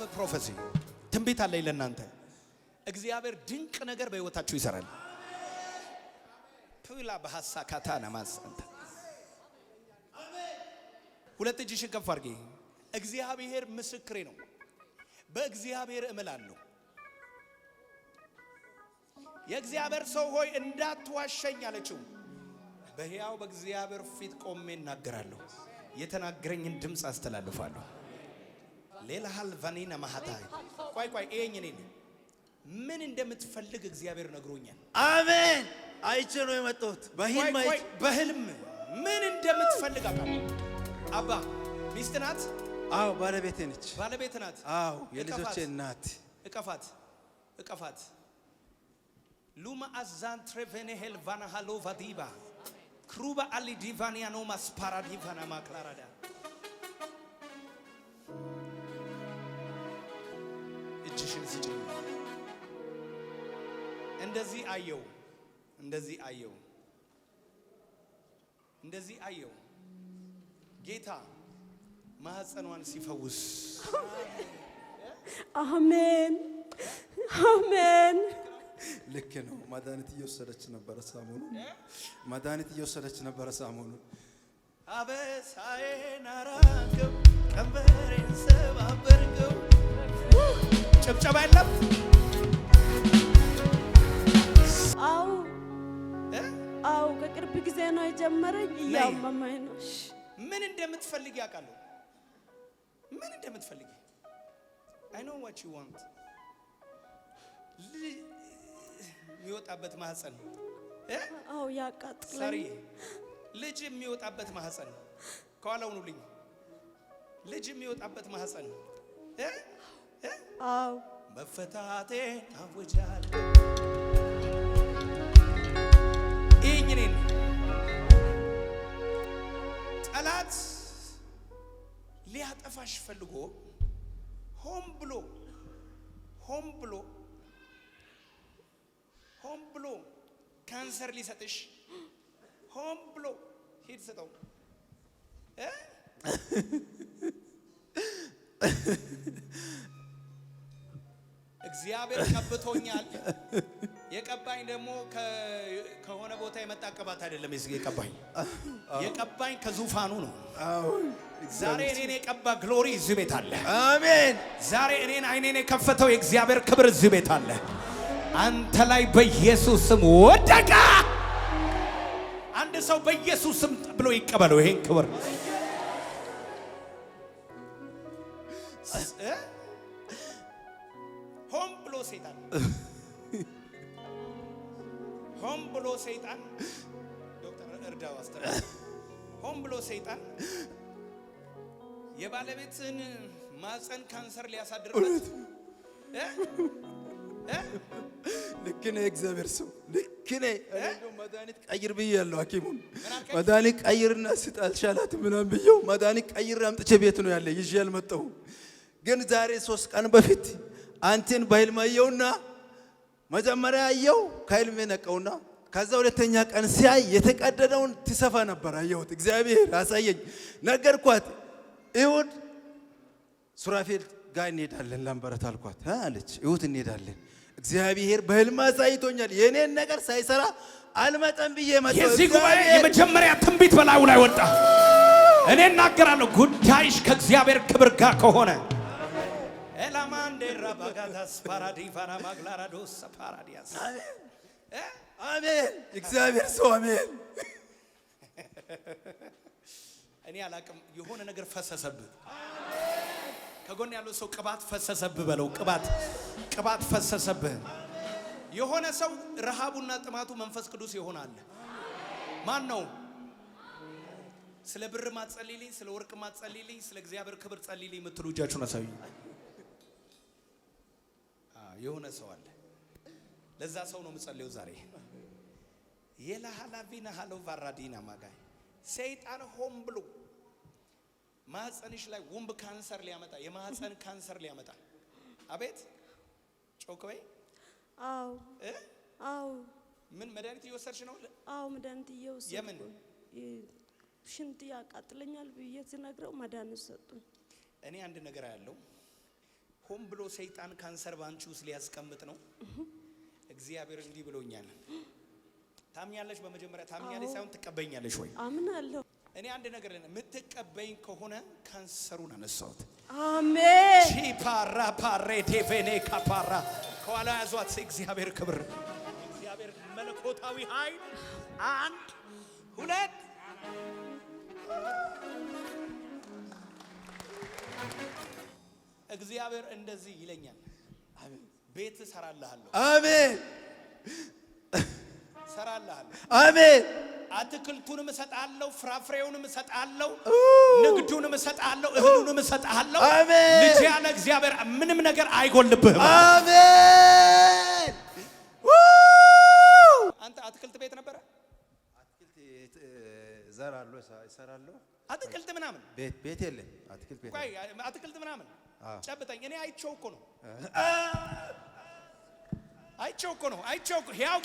have a prophecy. ትንቢት አለኝ ለእናንተ እግዚአብሔር ድንቅ ነገር በህይወታችሁ ይሰራል። ፑላ በሐሳካታና ማሳንታ ሁለት እጅሽን ከፍ አድርጊ። እግዚአብሔር ምስክሬ ነው። በእግዚአብሔር እምላለሁ። የእግዚአብሔር ሰው ሆይ እንዳትዋሸኝ አለችው። በሕያው በእግዚአብሔር ፊት ቆሜ እናገራለሁ። የተናገረኝን ድምጽ አስተላልፋለሁ። ሌላ ሀልቫኒና ማሃታይ ቆይ እኔ ምን እንደምትፈልግ እግዚአብሔር ነግሮኛል። አሜን። አይቼ ነው የመጣሁት። በህልም ምን እንደምትፈልግ አውቃለሁ። አባ ሚስት ናት? አዎ ባለቤቴ ነች። ባለቤት ናት? አዎ የልጆቼ እናት። እቀፋት ሉማ አዛን ትሬቨኔ ሄልቫና ሃሎቫ ዲባ ክሩባ አሊ ዲቫኒያ ኖ ማስፓራ ዲቫና ማክላራዳ እጅሽን ስጪኝ። እንደዚህ አየው ጌታ ማህፀኗን ሲፈውስ። አሜን። ልክ ነው። መድኃኒት እየወሰደች ነበረ ሰሞኑን አበሳዬን አራቀው ቀንበሬን ሰባበርከው። ጭብጨባ የለም። አዎ ከቅርብ ጊዜ ነው የጀመረኝ። እያመመኝ ነው። ምን እንደምትፈልጊ ያውቃለሁ። ምን እንደምትፈልጊ I know what you want. የሚወጣበት ማህፀን አዎ ያቃጥለኝ። ሳሪ ልጅ የሚወጣበት ማህፀን ከኋላው ነው። ልጅ የሚወጣበት ማህፀን አዎ መፈታቴ አውጃለሁ። ይህንን ጠላት ሊያጠፋሽ ፈልጎ ሆም ብሎ ካንሰር ሊሰጥሽ ሆም ብሎ ሂድ ሰጠው። እግዚአብሔር ቀብቶኛል። የቀባኝ ደግሞ ከሆነ ቦታ የመጣ ቀባት አይደለም። የቀባኝ ከዙፋኑ ነው። ዛሬ እኔን የቀባ ግሎሪ እዚህ ቤት አለ። አሜን። ዛሬ እኔን አይኔን የከፈተው የእግዚአብሔር ክብር እዚህ ቤት አለ። አንተ ላይ በኢየሱስ ስም ወደቀ። አንድ ሰው በኢየሱስ ስም ብሎ ይቀበለው ይሄን ክብር። ሰይጣን ዶክተር እርዳው አስተራ ሆም ብሎ ሰይጣን የባለቤትን ማህፀን ካንሰር ሊያሳድርበት ልክ ነህ። እግዚአብሔር ሰው ልክ ነህ። እንደው መድኃኒት ቀይር ብያለሁ ሐኪሙን። መድኃኒት ቀይርና ስጥ አልሻላትም ምናምን ብየው መድኃኒት ቀይር አምጥቼ ቤት ነው ያለ ይዤ አልመጣሁም። ግን ዛሬ 3 ቀን በፊት አንተን በህልም አየውና መጀመሪያ አየው ከህልሜ ነቀውና ከዛ ሁለተኛ ቀን ሲያይ የተቀደደውን ትሰፋ ነበር አየሁት። እግዚአብሔር አሳየኝ። ነገርኳት። ይሁን ሱራፌል ጋር እንሄዳለን ላምበረት አልኳት። አለች ይሁት እንሄዳለን። እግዚአብሔር በህልም አሳይቶኛል። የኔን ነገር ሳይሰራ አልመጣም ብዬ መጣሁ። የዚህ ጉባኤ የመጀመሪያ ትንቢት በላዩ ላይ ወጣ። እኔ እናገራለሁ ጉዳይሽ ከእግዚአብሔር ክብር ጋር ከሆነ ኤላማንዴራ ባጋታስ ፓራዲፋና ማግላራዶስ ፓራዲያስ አሜን። እግዚአብሔር ሰው አሜን። እኔ አላቅም የሆነ ነገር ፈሰሰብህ። ከጎን ያለው ሰው ቅባት ፈሰሰብህ በለው። ቅባት ፈሰሰብህ። የሆነ ሰው ረሃቡና ጥማቱ መንፈስ ቅዱስ ይሆናል። ማን ነው? ስለ ብር ማትጸልይልኝ፣ ስለ ወርቅ ማትጸልይልኝ፣ ስለ እግዚአብሔር ክብር ጸልይልኝ የምትሉ እጃችሁን አሳዩ። የሆነ ሰው አለ። ለዛ ሰው ነው የምጸልየው ዛሬ። የላሃላቪና ሃሎ ቫራዲና ማጋይ ሰይጣን ሆም ብሎ ማህፀንሽ ላይ ወንብ ካንሰር ሊያመጣ የማህፀን ካንሰር ሊያመጣ። አቤት ጮክ በይ። አዎ ምን መድኃኒት እየወሰድሽ ነው? አዎ መድኃኒት እየወሰድኩ። የምን ሽንት ያቃጥለኛል ብዬ ስነግረው መድኃኒት ሰጡኝ። እኔ አንድ ነገር ያለው ሆን ብሎ ሰይጣን ካንሰር ባንቺ ውስጥ ሊያስቀምጥ ነው። እግዚአብሔር እንዲህ ብሎኛል። ታምኛለሽ? በመጀመሪያ ታምኛለሽ ሳይሆን ትቀበኛለሽ ወይ? አምናለሁ። እኔ አንድ ነገር ለነ የምትቀበይኝ ከሆነ ካንሰሩን አነሳሁት። አሜን። ቺፓራ ፓሬ ዴቬኔ ካፓራ ከኋላ ያዟት። እግዚአብሔር ክብር፣ እግዚአብሔር መለኮታዊ ኃይል። 1 2 እግዚአብሔር እንደዚህ ይለኛል። ቤት እሰራልሃለሁ። አሜን። እሰራልሃለሁ። አሜን። አትክልቱንም እሰጣለሁ፣ ፍራፍሬውንም እሰጣለሁ፣ ንግዱንም እሰጣለሁ፣ እህሉንም እሰጣለሁ። አሜን። ልጅ ያለ እግዚአብሔር ምንም ነገር አይጎልብህም። አሜን። አንተ አትክልት ቤት ነበረ? አትክልት ዘራለሁ፣ እሰራለሁ። አትክልት ምናምን ቤት የለ። አትክልት ቤት ቆይ፣ አትክልት ምናምን ጨብጠኝ። እኔ አይቼው እኮ ነው፣ አይቼው እኮ ነው፣ አይቼው እኮ ያው